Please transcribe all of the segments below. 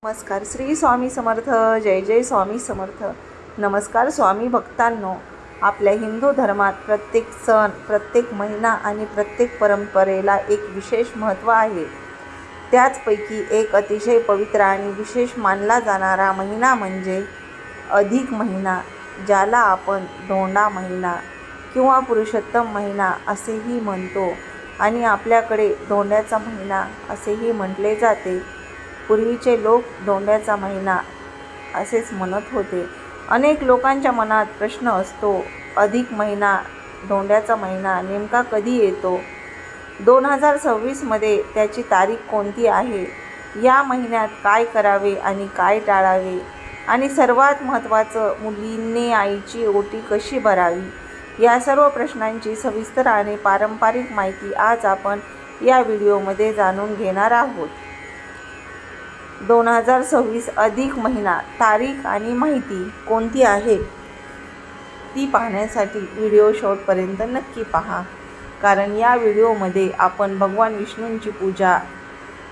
नमस्कार. श्री स्वामी समर्थ. जय जय स्वामी समर्थ. नमस्कार स्वामी भक्तांनो. आपल्या हिंदू धर्मात प्रत्येक सण, प्रत्येक महिना आणि प्रत्येक परंपरेला एक विशेष महत्त्व आहे. त्याचपैकी एक अतिशय पवित्र आणि विशेष मानला जाणारा महिना म्हणजे अधिक महिना, ज्याला आपण धोंडा महिना किंवा पुरुषोत्तम महिना असेही म्हणतो आणि आपल्याकडे धोंड्याचा महिना असेही म्हटले जाते. पूर्वीचे लोक धोंड्याचा महिना असेच म्हणत होते. अनेक लोकांच्या मनात प्रश्न असतो, अधिक महिना, धोंड्याचा महिना नेमका कधी येतो? 2026 मध्ये त्याची तारीख कोणती आहे? या महिन्यात काय करावे आणि काय टाळावे? आणि सर्वात महत्त्वाचं, मुलींनी आईची ओटी कशी भरावी? या सर्व प्रश्नांची सविस्तर आणि पारंपरिक माहिती आज आपण या व्हिडिओमध्ये जाणून घेणार आहोत. 2026 अधिक महिना, तारीख आणि माहिती कोणती आहे ती पाहण्यासाठी व्हिडिओ शेवटपर्यंत नक्की पहा. कारण या व्हिडिओमध्ये आपण भगवान विष्णूंची पूजा,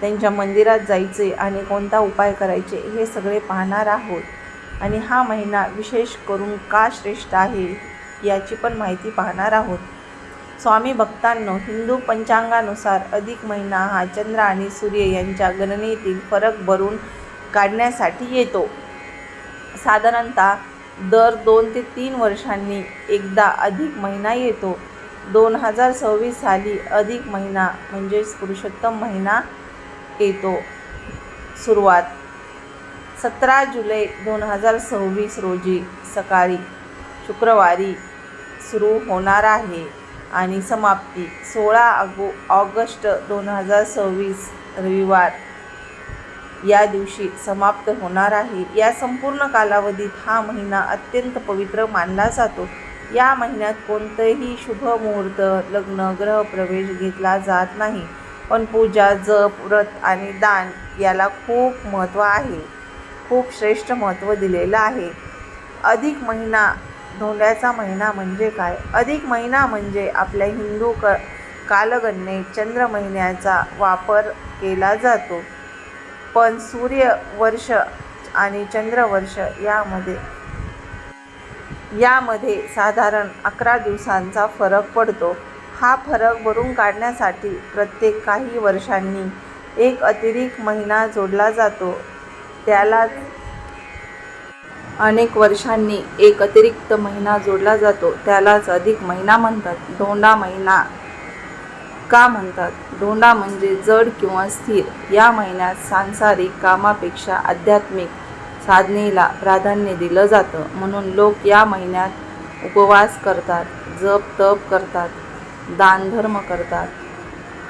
त्यांच्या मंदिरात जायचे आणि कोणता उपाय करायचे हे सगळे पाहणार आहोत. आणि हा महिना विशेष करून का श्रेष्ठ आहे याची पण माहिती पाहणार आहोत. स्वामी भक्तांनो, हिंदू पंचांगानुसार अधिक महिना हा चंद्र आणि सूर्य यांच्या गणनेतील फरक भरून काढण्यासाठी येतो. साधारणतः दर 2 ते 3 वर्षांनी एकदा अधिक महिना येतो. 2026 साली अधिक महिना म्हणजेच पुरुषोत्तम महिना येतो. सुरुवात 17 जुलै 2026 रोजी सकाळी शुक्रवारी सुरू होणार आहे आणि समाप्ती 16 ऑगस्ट 2026 रविवार या दिवशी समाप्त होणार आहे. या संपूर्ण कालावधीत हा महिना अत्यंत पवित्र मानला जातो. या महिन्यात कोणतेही शुभ मुहूर्त, लग्न, गृहप्रवेश घेतला जात नाही. पण पूजा, जप, व्रत आणि दान याला खूप महत्त्व आहे. खूप श्रेष्ठ महत्त्व दिलेलं आहे. अधिक महिना, धोंड्याचा महिना म्हणजे काय? अधिक महिना म्हणजे आपल्या हिंदू कालगणनेत चंद्र महिन्याचा वापर केला जातो. पण सूर्यवर्ष आणि चंद्रवर्ष यामध्ये साधारण 11 दिवसांचा फरक पडतो. हा फरक भरून काढण्यासाठी प्रत्येक काही वर्षांनी एक अतिरिक्त महिना जोडला जातो. त्यालाच अनेक वर्षांनी एक अतिरिक्त महिना जोडला जातो. त्यालाच अधिक महिना म्हणतात. धोंडा महिना का म्हणतात? धोंडा म्हणजे जड किंवा स्थिर. या महिन्यात सांसारिक कामापेक्षा आध्यात्मिक साधनेला प्राधान्य दिलं जातं. म्हणून लोक या महिन्यात उपवास करतात, जप तप करतात, दानधर्म करतात.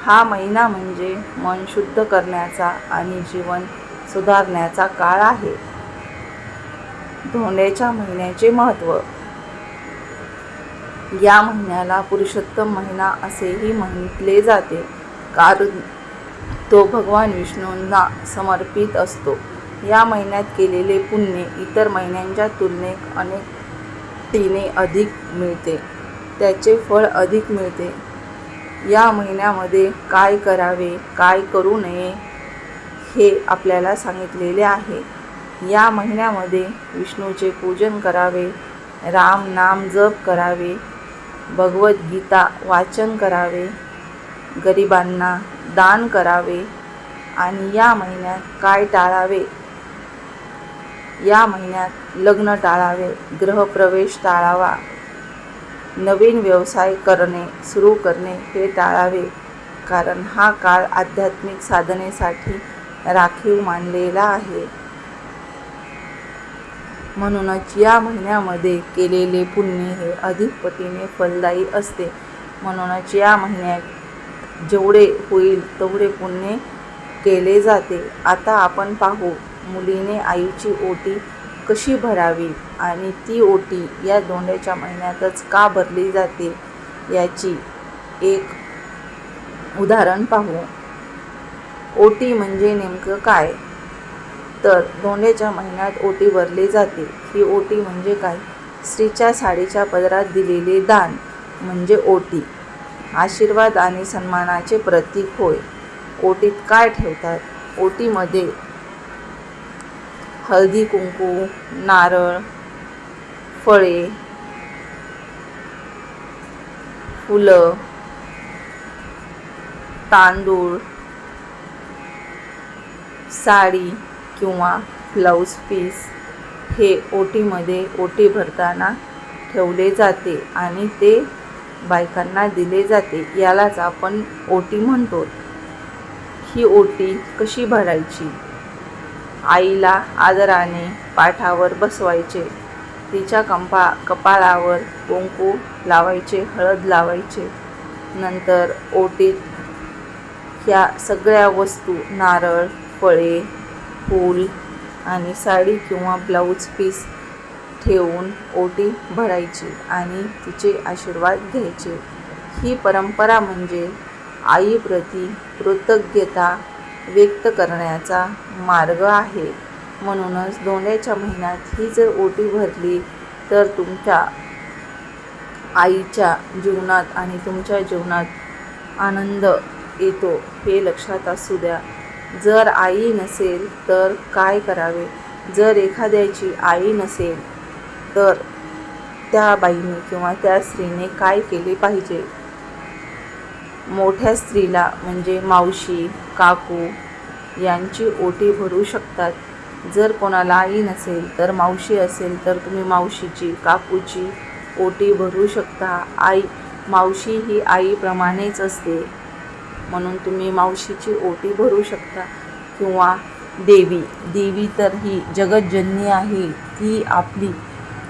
हा महिना म्हणजे मन शुद्ध करण्याचा आणि जीवन सुधारण्याचा काळ आहे. धोंड्याच्या महिन्याचे महत्त्व. या महिन्याला पुरुषोत्तम महिना असेही म्हटले जाते, कारण तो भगवान विष्णूंना समर्पित असतो. या महिन्यात केलेले पुण्य इतर महिन्यांच्या तुलनेत अनेक पटीने अधिक मिळते. त्याचे फळ अधिक मिळते. या महिन्यामध्ये काय करावे, काय करू नये हे आपल्याला सांगितलेले आहे. या महिन्यामध्ये विष्णूचे पूजन करावे, राम नाम जप करावे, भगवद्गीता वाचन करावे, गरिबांना दान करावे. आणि या महिन्यात काय टाळावे? या महिन्यात लग्न टाळावे, गृहप्रवेश टाळावा, नवीन व्यवसाय सुरू करणे हे टाळावे. कारण हा काळ आध्यात्मिक साधनेसाठी राखीव मानलेला आहे. म्हणूनच या महिन्यामध्ये केलेले पुण्य हे अधिक पटीने फलदायी असते. म्हणूनच या महिन्यात जेवढे होईल तेवढे पुण्य केले जाते. आता आपण पाहू, मुलीने आईची ओटी कशी भरावी आणि ती ओटी या धोंड्याच्या महिन्यातच का भरली जाते याची एक उदाहरण पाहू. ओटी म्हणजे नेमकं काय? तर धोंड्याच्या महिन्यात ओटी भरली जाते. ही ओटी म्हणजे काय? स्त्रीच्या साडीच्या पदरात दिलेले दान म्हणजे ओटी. आशीर्वाद आणि सन्मानाचे प्रतीक होय. ओटीत काय ठेवतात? ओटीमध्ये हळदी कुंकू, नारळ, फळे, फुलं, तांदूळ, साडी किंवा ब्लाऊज पीस हे ओटीमध्ये ओटी भरताना ठेवले जाते आणि ते बायकांना दिले जाते. यालाच आपण ओटी म्हणतो. ही ओटी कशी भरायची? आईला आदराने पाठावर बसवायचे, तिच्या कपाळावर कुंकू लावायचे, हळद लावायचे. नंतर ओटीत ह्या सगळ्या वस्तू नारळ, फळे, फूल आणि साडी किंवा ब्लाऊज पीस ठेवून ओटी भरायची आणि तिचे आशीर्वाद घ्यायचे. ही परंपरा म्हणजे आईप्रती कृतज्ञता व्यक्त करण्याचा मार्ग आहे. म्हणूनच धोंड्याच्या महिन्यात ही जर ओटी भरली तर तुमच्या आईच्या जीवनात आणि तुमच्या जीवनात आनंद येतो, हे लक्षात असू द्या. जर आई नसेल तर काय करावे? जर एखाद्याची आई नसेल तर त्या बाईने किंवा त्या स्त्रीने काय केले पाहिजे? मोठ्या स्त्रीला म्हणजे मावशी, काकू यांची ओटी भरू शकतात. जर कोणाला आई नसेल तर मावशी असेल तर तुम्ही मावशीची, काकूची ओटी भरू शकता. मावशी ही आईप्रमाणेच असते, म्हणून तुम्ही मावशीची ओटी भरू शकता. किंवा देवी तर ही जगज्जननी आहे, ती आपली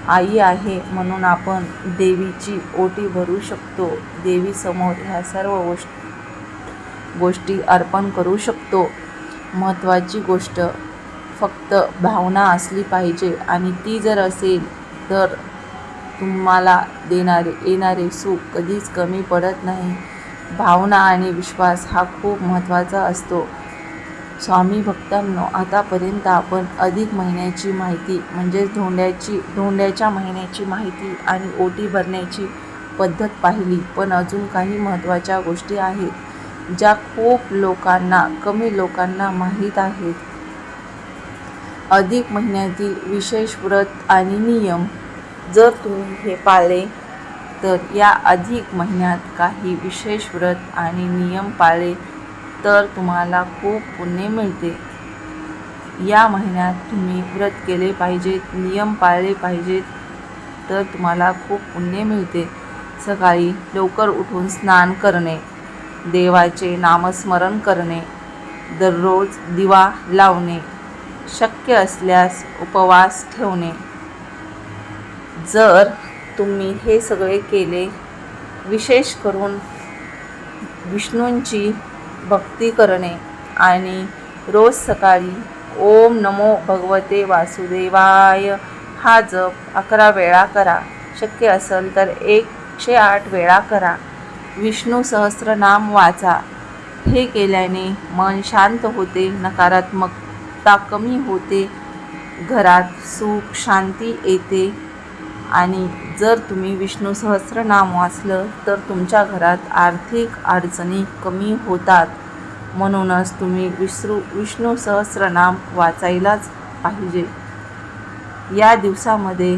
आई आहे, म्हणून आपण देवीची ओटी भरू शकतो. देवीसमोर ह्या सर्व गोष्टी अर्पण करू शकतो. महत्त्वाची गोष्ट फक्त भावना असली पाहिजे आणि ती जर असेल तर तुम्हाला येणारे सुख कधीच कमी पडत नाही. भावना आणि विश्वास हा खूप महत्त्वाचा असतो. स्वामी भक्तांनो, आतापर्यंत आपण अधिक महिन्याची माहिती म्हणजेच धोंड्याच्या महिन्याची माहिती आणि ओटी भरण्याची पद्धत पाहिली. पण अजून काही महत्त्वाच्या गोष्टी आहेत ज्या खूप कमी लोकांना माहीत आहेत. अधिक महिन्यातील विशेष व्रत आणि नियम जर तुम्ही हे पाळले तर या अधिक महिन्यात काही विशेष व्रत आणि नियम पाळले तर तुम्हाला खूप पुण्य मिळते. या महिन्यात तुम्ही व्रत केले पाहिजेत, नियम पाळले पाहिजेत तर तुम्हाला खूप पुण्य मिळते. सकाळी लवकर उठून स्नान करणे, देवाचे नामस्मरण करणे, दररोज दिवा लावणे, शक्य असल्यास उपवास ठेवणे. जर तुम्ही हे सगळे केले, विशेष करून विष्णूंची भक्ती करणे आणि रोज सकाळी ओम नमो भगवते वासुदेवाय हा जप 11 वेळा करा. शक्य असेल तर 108 वेळा करा. विष्णू सहस्रनाम वाचा. हे केल्याने मन शांत होते, नकारात्मकता कमी होते, घरात सुख शांती येते. आणि जर तुम्ही विष्णू सहस्रनाम वाचलं तर तुमच्या घरात आर्थिक अडचणी कमी होतात. म्हणूनच तुम्ही विष्णू सहस्रनाम वाचायलाच पाहिजे. या दिवसामध्ये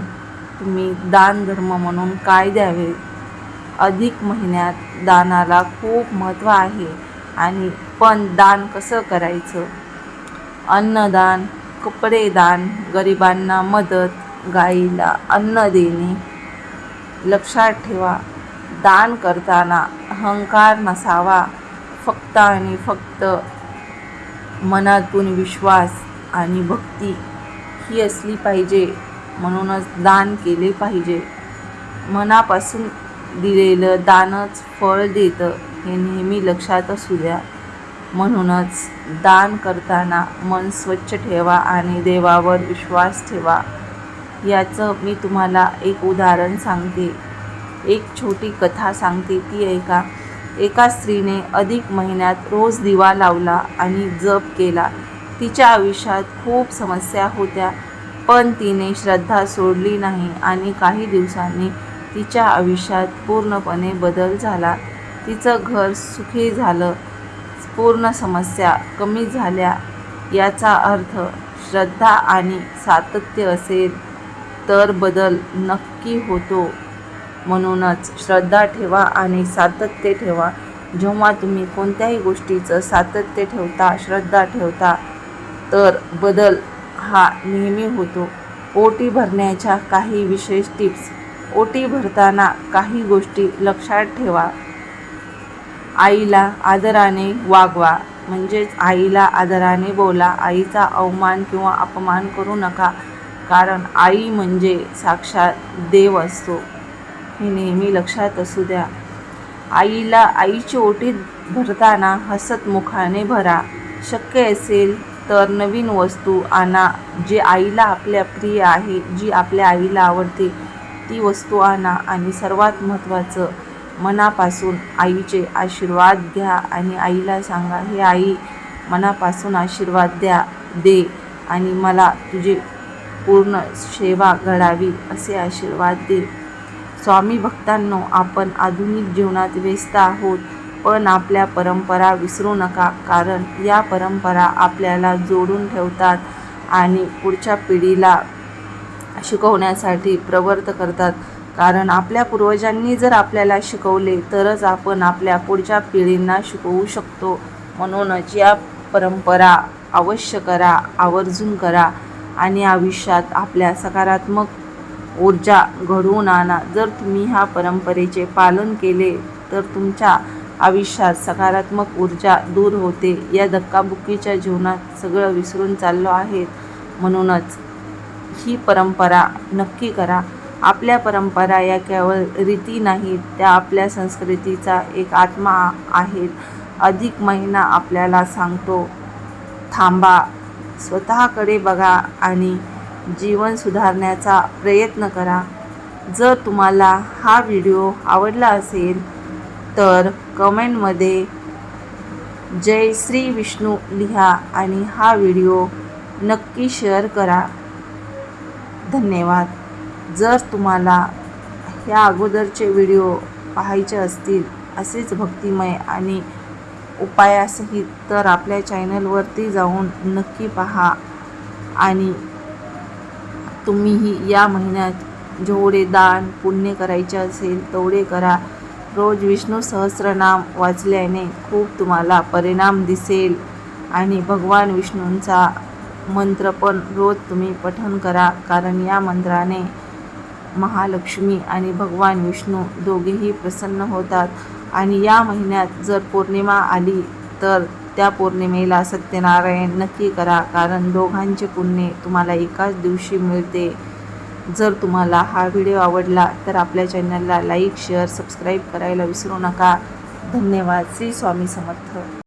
तुम्ही दानधर्म म्हणून काय द्यावे? अधिक महिन्यात दानाला खूप महत्त्व आहे. पण दान कसं करायचं? अन्नदान, कपडे दान, गरिबांना मदत, गाईला अन्न देणे. लक्षात ठेवा, दान करताना अहंकार नसावा. फक्त आणि फक्त मनातून विश्वास आणि भक्ती ही असली पाहिजे. म्हणूनच दान केले पाहिजे. मनापासून दिलेलं दानच फळ देतं, हे नेहमी लक्षात असू द्या. म्हणूनच दान करताना मन स्वच्छ ठेवा आणि देवावर विश्वास ठेवा. याचं मी तुम्हाला एक उदाहरण सांगते, एक छोटी कथा सांगते, ती ऐका. एका स्त्रीने अधिक महिन्यात रोज दिवा लावला आणि जप केला. तिच्या आयुष्यात खूप समस्या होत्या, पण तिने श्रद्धा सोडली नाही आणि काही दिवसांनी तिच्या आयुष्यात पूर्णपणे बदल झाला. तिचं घर सुखी झालं, पूर्ण समस्या कमी झाल्या. याचा अर्थ श्रद्धा आणि सातत्य असेल तर बदल नक्की होतो. म्हणूनच श्रद्धा ठेवा आणि सातत्य ठेवा. जेव्हा तुम्ही कोणत्याही गोष्टीचं सातत्य ठेवता, श्रद्धा ठेवता, तर बदल हा नेहमी होतो. ओटी भरण्याच्या काही विशेष टिप्स. ओटी भरताना काही गोष्टी लक्षात ठेवा. आईला आदराने वागवा, म्हणजेच आईला आदराने बोला. आईचा अवमान किंवा अपमान करू नका, कारण आई म्हणजे साक्षात देव असतो, हे नेहमी लक्षात असू द्या. आईची ओटी भरताना हसतमुखाने भरा. शक्य असेल तर नवीन वस्तू आणा. जे आईला आपल्या प्रिय आहे, जी आपल्या आईला आवडते ती वस्तू आणा. आणि सर्वात महत्त्वाचं, मनापासून आईचे आशीर्वाद घ्या आणि आईला सांगा, हे आई, मनापासून आशीर्वाद दे आणि मला तुझी पूर्ण सेवा घडावी असे आशीर्वाद दे. स्वामी भक्तांनो, आपण आधुनिक जीवनात व्यस्त आहोत, पण आपल्या परंपरा विसरू नका, कारण या परंपरा आपल्याला जोडून ठेवतात आणि पुढच्या पिढीला शिकवण्यासाठी प्रवृत्त करतात. कारण आपल्या पूर्वजांनी जर आपल्याला शिकवले तरच आपण आपल्या पुढच्या पिढींना शिकवू शकतो. म्हणूनच या परंपरा अवश्य करा, आवर्जून करा आणि आयुष्यात आपल्या सकारात्मक ऊर्जा घडवून आणा. जर तुम्ही ह्या परंपरेचे पालन केले तर तुमच्या आयुष्यात सकारात्मक ऊर्जा दूर होते. या धक्काबुक्कीच्या जीवनात सगळं विसरून चाललो आहेत. म्हणूनच ही परंपरा नक्की करा. आपल्या परंपरा या केवळ रीती नाहीत, त्या आपल्या संस्कृतीचा एक आत्मा आहेत. अधिक महिना आपल्याला सांगतो, थांबा, स्वतःकडे बघा आणि जीवन सुधारण्याचा प्रयत्न करा. जर तुम्हाला हा व्हिडिओ आवडला असेल तर कमेंटमध्ये जय श्री विष्णू लिहा आणि हा व्हिडिओ नक्की शेअर करा. धन्यवाद. जर तुम्हाला ह्या अगोदरचे व्हिडिओ पाहायचे असतील असेच भक्तिमय आणि उपायासहित, तर आपल्या चॅनलवरती जाऊन नक्की पहा. आणि तुम्हीही या महिन्यात जेवढे दान पुण्य करायचे असेल तेवढे करा. रोज विष्णू सहस्रनाम वाचल्याने खूप तुम्हाला परिणाम दिसेल. आणि भगवान विष्णूंचा मंत्र पण रोज तुम्ही पठण करा, कारण या मंत्राने महालक्ष्मी आणि भगवान विष्णू दोघेही प्रसन्न होतात. आणि या महिन्यात जर पौर्णिमा आली तर त्या पौर्णिमेला सत्यनारायण नक्की करा, कारण दोघांचे पुण्य तुम्हाला एकाच दिवशी मिळते. जर तुम्हाला हा व्हिडिओ आवडला तर आपल्या चॅनलला लाईक, शेअर, सबस्क्राईब करायला विसरू नका. धन्यवाद. श्री स्वामी समर्थ.